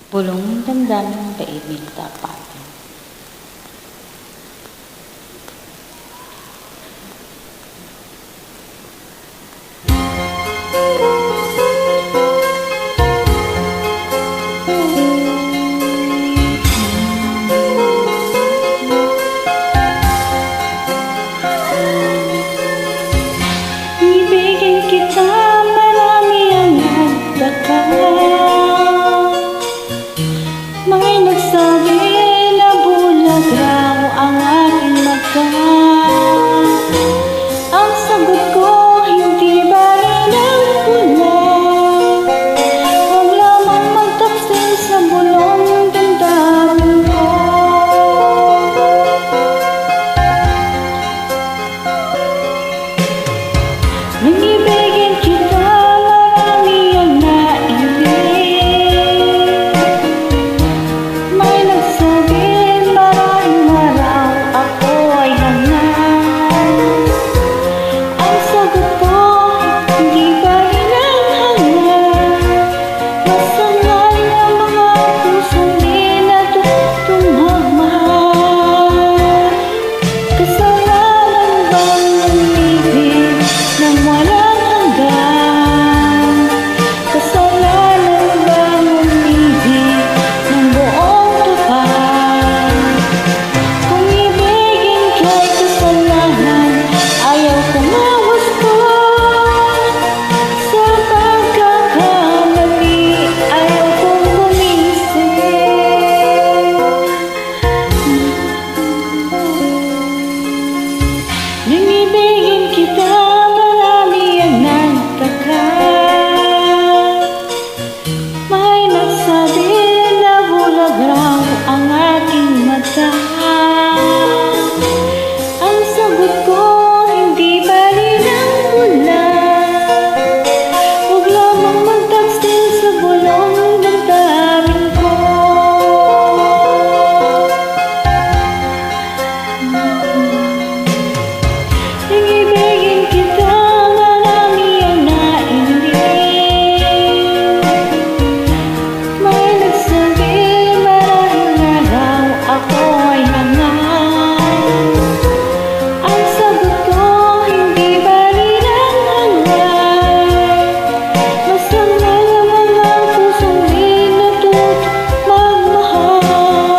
Bulong damdamin ng daigdig tapat. Ibigin kita, marami ang nagtaka. May nagsabi na bulag raw ang aking mata. Ang sagot ko, hindi ba rin ang pula? Huwag lamang magtaksil sa bulong damdamin ko. Nung ibigin kita, marami ang nailing. May nagsabi, marahil na raw ako ay hangal. Ang sagot ko, hindi ba rin ang hangal? Masangal na mga pusong di natutong magmahal. Kasalanan bang umibig nang walang hanggan? Kasalanan bang umibig ng buong tupan? Kung ibigin kay kasalanan, ayaw kong mawasto. Sa pagkakamali, ayaw kong gumising. Nung ibigin kita, marami ang nagtaka. May nagsabi na bulag raw ang aking mata. Ang sagot ko, hindi ba rin ang pula? Huwag lamang magtaksil sa bulong damdamin ko. Nung ibigin kita, marami ang nailing. May nagsabi, marahil na raw ako ay hangal. Ang sagot ko, hindi ba rin ang hangal? Masangal ang mga pusong di natutong magmahal.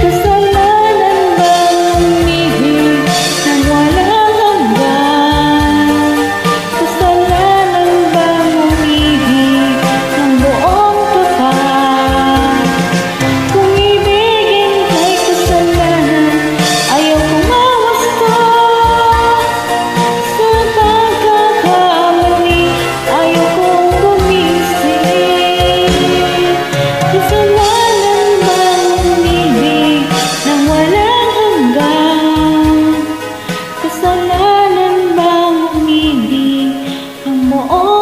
Kasalanan bang umibig nang walang hanggan? Kasalanan bang umibig ng buong tupan? Kung ibigin kay kasalanan, ayaw kong mawasto. Sa pagkakamali, ayaw kong gumising. Kasalanan bang umibig nang walang hanggan? Kasalanan bang umibig ang buong